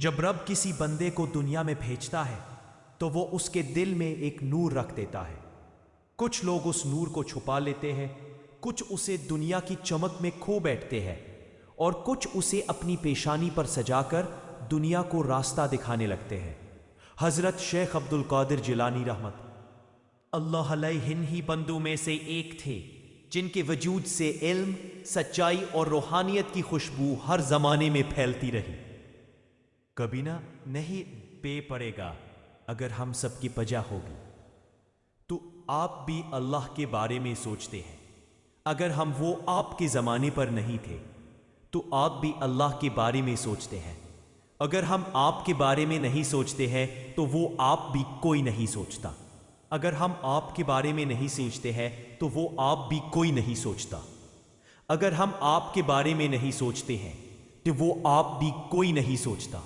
جب رب کسی بندے کو دنیا میں بھیجتا ہے تو وہ اس کے دل میں ایک نور رکھ دیتا ہے۔ کچھ لوگ اس نور کو چھپا لیتے ہیں، کچھ اسے دنیا کی چمک میں کھو بیٹھتے ہیں، اور کچھ اسے اپنی پیشانی پر سجا کر دنیا کو راستہ دکھانے لگتے ہیں۔ حضرت شیخ عبد القادر جیلانی رحمت اللہ علیہ ہی بندوں میں سے ایک تھے جن کے وجود سے علم، سچائی اور روحانیت کی خوشبو ہر زمانے میں پھیلتی رہی۔ کبھی نہ نہیں پے پڑے گا اگر ہم سب کی پجا ہوگی تو آپ بھی اللہ کے بارے میں سوچتے ہیں۔ اگر ہم وہ آپ کے زمانے پر نہیں تھے تو آپ بھی اللہ کے بارے میں سوچتے ہیں۔ اگر ہم آپ کے بارے میں نہیں سوچتے ہیں تو وہ آپ بھی کوئی نہیں سوچتا۔ اگر ہم آپ کے بارے میں نہیں سوچتے ہیں تو وہ آپ بھی کوئی نہیں سوچتا۔ اگر ہم آپ کے بارے میں نہیں سوچتے ہیں تو وہ آپ بھی کوئی نہیں سوچتا۔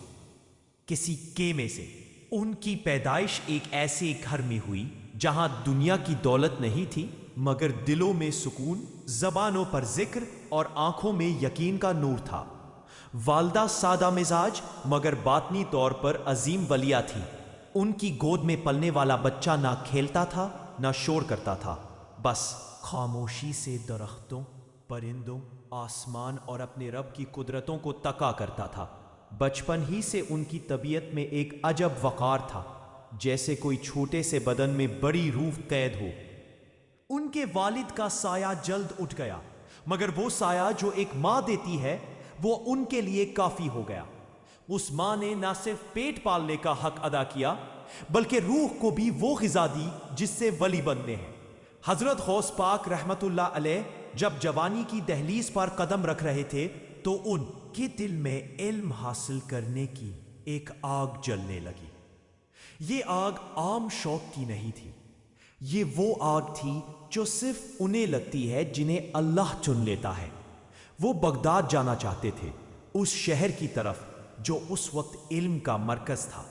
کسی کے میں سے ان کی پیدائش ایک ایسے گھر میں ہوئی جہاں دنیا کی دولت نہیں تھی مگر دلوں میں سکون، زبانوں پر ذکر اور آنکھوں میں یقین کا نور تھا۔ والدہ سادہ مزاج مگر باطنی طور پر عظیم ولیہ تھی۔ ان کی گود میں پلنے والا بچہ نہ کھیلتا تھا نہ شور کرتا تھا، بس خاموشی سے درختوں، پرندوں، آسمان اور اپنے رب کی قدرتوں کو تکا کرتا تھا۔ بچپن ہی سے ان کی طبیعت میں ایک عجب وقار تھا، جیسے کوئی چھوٹے سے بدن میں بڑی روح قید ہو۔ ان کے والد کا سایہ جلد اٹھ گیا، مگر وہ سایہ جو ایک ماں دیتی ہے وہ ان کے لیے کافی ہو گیا۔ اس ماں نے نہ صرف پیٹ پالنے کا حق ادا کیا بلکہ روح کو بھی وہ غذا دی جس سے ولی بنتے ہیں۔ حضرت غوث پاک رحمت اللہ علیہ جب جوانی کی دہلیز پر قدم رکھ رہے تھے تو ان کے دل میں علم حاصل کرنے کی ایک آگ جلنے لگی۔ یہ آگ عام شوق کی نہیں تھی، یہ وہ آگ تھی جو صرف انہیں لگتی ہے جنہیں اللہ چن لیتا ہے۔ وہ بغداد جانا چاہتے تھے، اس شہر کی طرف جو اس وقت علم کا مرکز تھا۔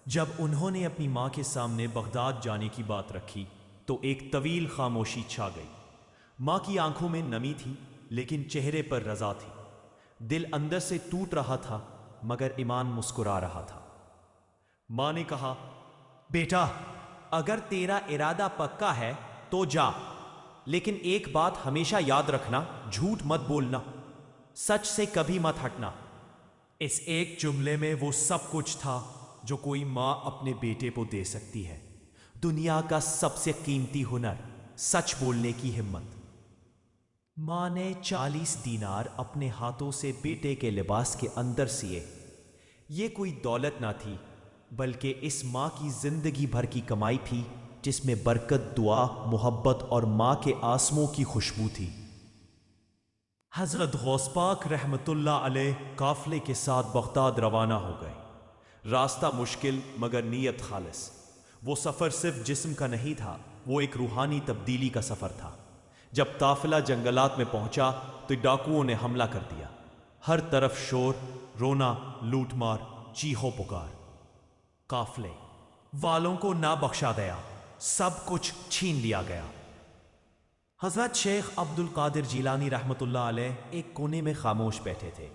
جب انہوں نے اپنی ماں کے سامنے بغداد جانے کی بات رکھی تو ایک طویل خاموشی چھا گئی۔ ماں کی آنکھوں میں نمی تھی لیکن چہرے پر رضا تھی۔ دل اندر سے ٹوٹ رہا تھا مگر ایمان مسکرا رہا تھا۔ ماں نے کہا، بیٹا اگر تیرا ارادہ پکا ہے تو جا، لیکن ایک بات ہمیشہ یاد رکھنا، جھوٹ مت بولنا، سچ سے کبھی مت ہٹنا۔ اس ایک جملے میں وہ سب کچھ تھا جو کوئی ماں اپنے بیٹے کو دے سکتی ہے۔ دنیا کا سب سے قیمتی ہنر، سچ بولنے کی ہمت۔ ماں نے 40 دینار اپنے ہاتھوں سے بیٹے کے لباس کے اندر سیے۔ یہ کوئی دولت نہ تھی بلکہ اس ماں کی زندگی بھر کی کمائی تھی جس میں برکت، دعا، محبت اور ماں کے آنسوؤں کی خوشبو تھی۔ حضرت غوث پاک رحمت اللہ علیہ قافلے کے ساتھ بغداد روانہ ہو گئے۔ راستہ مشکل مگر نیت خالص۔ وہ سفر صرف جسم کا نہیں تھا، وہ ایک روحانی تبدیلی کا سفر تھا۔ جب قافلہ جنگلات میں پہنچا تو ڈاکوؤں نے حملہ کر دیا۔ ہر طرف شور، رونا، لوٹ مار، چیخو پکار۔ قافلے والوں کو نہ بخشا گیا، سب کچھ چھین لیا گیا۔ حضرت شیخ عبد القادر جیلانی رحمت اللہ علیہ ایک کونے میں خاموش بیٹھے تھے۔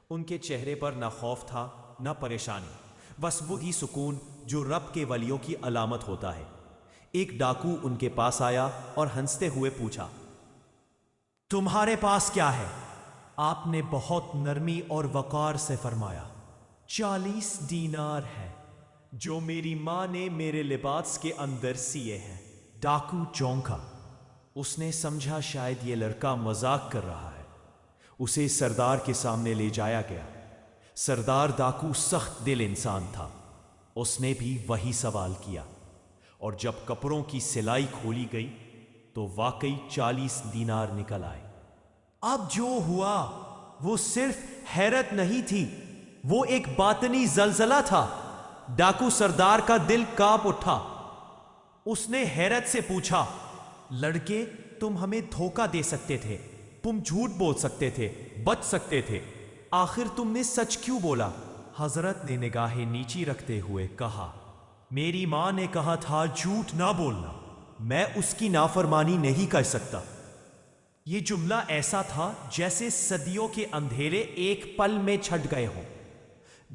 ان کے چہرے پر نہ خوف تھا نہ پریشانی، بس وہی سکون جو رب کے ولیوں کی علامت ہوتا ہے۔ ایک ڈاکو ان کے پاس آیا اور ہنستے ہوئے پوچھا، تمہارے پاس کیا ہے؟ آپ نے بہت نرمی اور وقار سے فرمایا، 40 دینار ہے جو میری ماں نے میرے لباس کے اندر سیے ہیں۔ ڈاکو چونکا، اس نے سمجھا شاید یہ لڑکا مذاق کر رہا ہے۔ اسے سردار کے سامنے لے جایا گیا۔ سردار ڈاکو سخت دل انسان تھا، اس نے بھی وہی سوال کیا، اور جب کپڑوں کی سلائی کھولی گئی تو واقعی 40 دینار نکل آئے۔ اب جو ہوا وہ صرف حیرت نہیں تھی، وہ ایک باطنی زلزلہ تھا۔ ڈاکو سردار کا دل کانپ اٹھا۔ اس نے حیرت سے پوچھا، لڑکے تم ہمیں دھوکہ دے سکتے تھے، تم جھوٹ بول سکتے تھے، بچ سکتے تھے، آخر تم نے سچ کیوں بولا؟ حضرت نے نگاہیں نیچی رکھتے ہوئے کہا، میری ماں نے کہا تھا جھوٹ نہ بولنا، میں اس کی نافرمانی نہیں کر سکتا۔ یہ جملہ ایسا تھا جیسے صدیوں کے اندھیرے ایک پل میں چھٹ گئے ہوں۔